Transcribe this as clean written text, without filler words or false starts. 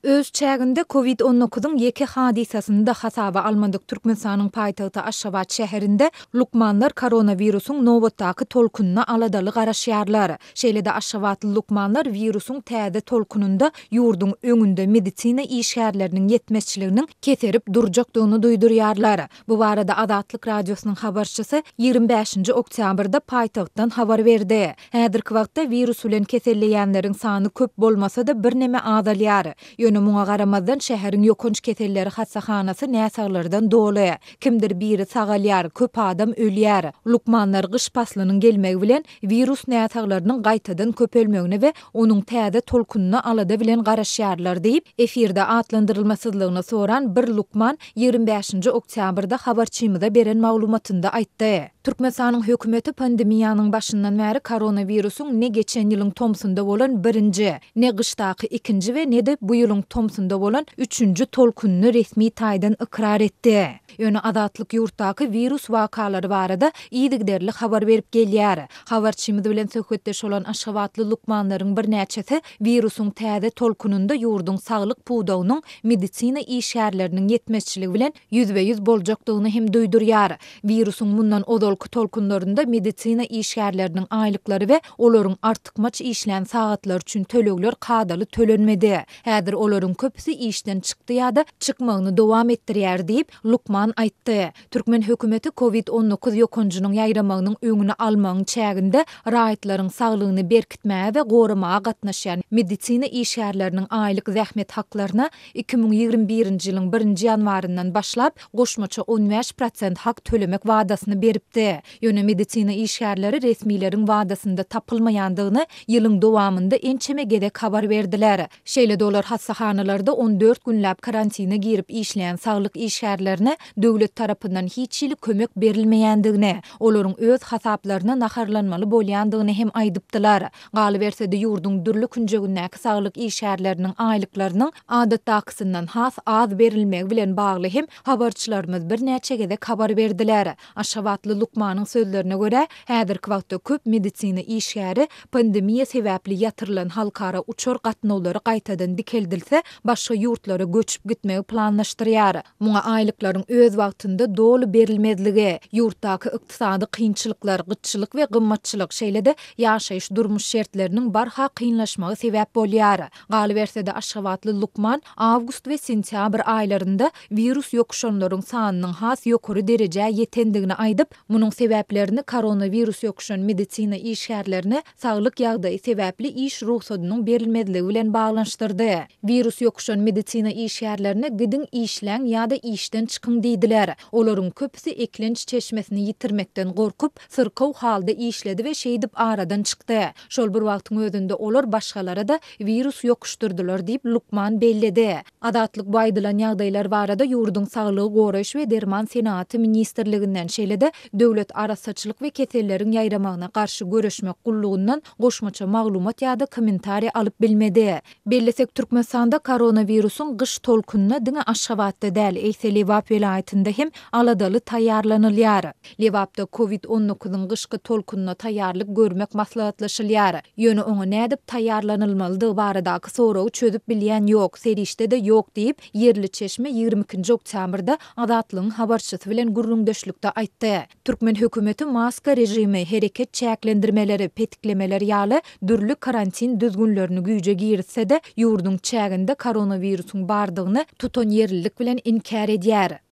Öz çäginde COVID-19'un ýeki hadisasyny da hasaba almadyk Türkmenistanyň paýtagty Aşgabat şäherinde lukmanlar koronawirusyň nowatdaky tolkununa aladaly garaşýarlar. Şeýle-de Aşgabatly lukmanlar wirusyň täze tolkununda ýurdun öňünde medisina işgärleriniň ýetmezçiliginiň keserip durjakdygyny duýdurýarlar. Bu barada Adatlyk radiosynyň habarçysy 25-nji oktýabrda paýtagtdan habar berdi. Häzirki wagtda wirus bilen keselleýänleriň sany köp bolmasa-da bir neme azalýar. Muňa garamazdan şäheriň ýokunç keselleri hastahanasy näsaglardan doly. Kimdir biri sagalýar, köp adam ölýär. Lukmanlar gyş paslynyň gelmegi bilen virus näsaglarynyň gaýtadan köpelmegine we onuň täze tolkununa alada bilen garaşýarlar diýip efirde atlandyrylmasyzlygyny soran bir lukman 25-nji oktýabrda habarçymyza beren maglumatynda aýtdy. Türkmenistanyň hökümeti pandemiýanyň başyndan bäri koronawirusyň ne geçen ýylyň tomsunda bolan birinji, ne gyşdaky ikinji we ne de bu ýylyň tomsunda bolan üçüncü tolkununy resmi taýdan ikrar etdi. Ýöne Adatlyk ýurtdaky virus wakalary barada iýdigderli habar berip gelýär. Habarçymyz bilen söhbetdeş bolan Aşgabatly lukmanlaryň bir näçesi virusyň täze tolkununda ýurdun saglyk puwdagynyň medisina işgärleriniň ýetmezçiligi bilen ýüzbe-ýüz boljakdygyny hem duýdurýar. Virusyň mundan odolky tolkunlarynda medisina işgärleriniň aýlyklary we olaryň artykmaç işlän sagatlar üçin tölegler kadaly tölenmedi. Häzir olaryň köpüsi işden çykdy ýa-da çykmagyny dowam etdirýär diýip Lukman aýtdy. Türkmen hökümeti COVID-19 ýokunjunyň ýaýramagynyň öňüni almagyň çäginde raýatlaryň saglygyny berkitmäge we goramaga gatnaşýan medisina işgärleriniň aýlyk zähmet haklaryna 2021-nji ýylyň 1-nji ýanwaryndan başlap goşmaça 15% hak tölemek wadasyny beripdi. Ýöne medisina işgärleri resmiýetiň wadasynda tapylmaýandygyny ýylyň dowamynda ençeme gedek habar berdiler. Şeýle-de olar hassahanalarda 14 günläp karantina girip işleýän saglyk işgärlerine döwlet tarapyndan hiç ýyly kömek berilmeýändigine, olaryň öz hasaplaryna naharlanmaly bolýandygyny hem aýdypdylar. Galy berse-de ýurdun dürli künjegindäki saglyk işgärleriniň aýlyklarynyň adatdakysyndan has az berilmegi bilen bagly hem habarçylarymyz bir näçe gedek habar berdiler. Aşgabatly lukmanyň sözlerine görä, häzirki wagtda köp medisina işgäri pandemiýa sebäpli ýatyrylan halkara uçur gatnawlary gaýtadan dikeldilse, başga ýurtlara göçüp gitmegi planlaşdyrýar. Muňa aýlyklaryň öz wagtynda dolu berilmezligi, ýurtdaky ykdysady kynçylyklar, gytçylyk we gymmatçylyk şeýle-de ýaşaýyş durmuş şertleriniň barha kynlaşmagy sebäp bolýar. Galy berse-de Aşgabatly lukman awgust we sentýabr aýlarynda virus ýokuşanlaryň sanynyň has ýokary derejä ýetendigini aýdyp, munyň sebäplerini koronavirus ýokuşan medisina işgärlerini saglyk ýagdaýy sebäpli iş ruhsatynyň berilmezligi bilen baglanşdyrdy. Virus ýokuşan medisina işgärlerini gidin işläň ýa-da işden çykyň diýdiler. Olaryň köpüsi eklenç çeşmesini ýitirmekden gorkup, syrkaw halda işledi we şeýdip aradan çykdy. Şol bir wagtyň özünde olar başgalara da virus ýokuşdurdylar diýip Lukman belledi. Adatlyk baýdylan ýagdaýlar barada ýurdun saglygy goraýyş we derman senaty ministrliginden şeýle-de döwlet arasaçylyk we keselleriň ýaýramagyna garşy göreşmek gullugyndan goşmaça maglumat ýa-da kommentariýa alyp bilmedi. Bellesek Türkmenistanda koronawirusyň gyş tolkununa diňe Aşgabatda däl, eýse Lewap welaýatynda hem aladaly taýýarlanylýar. Lewapda COVID-19'nyň gyşky tolkununa taýýarlyk görmek maslahatlaşylýar. Ýöne oňa nädip taýýarlanylmalydygy baradaky soragy çözüp bilýän ýok, serişde de ýok diýip Yerli Çeşme 22-nji oktýabrda Adatlyň habarçysy bilen gurrundaşlykda aýtdy. Türkmen hökümeti maska rejimi, hereket çäklendirmeleri, petiklemeler ýaly dürli karantin düzgünlerini güýje giritse-de ýurdun çäginde koronawirusyň bardygyny tutan yerlilik bilen inkar edýär.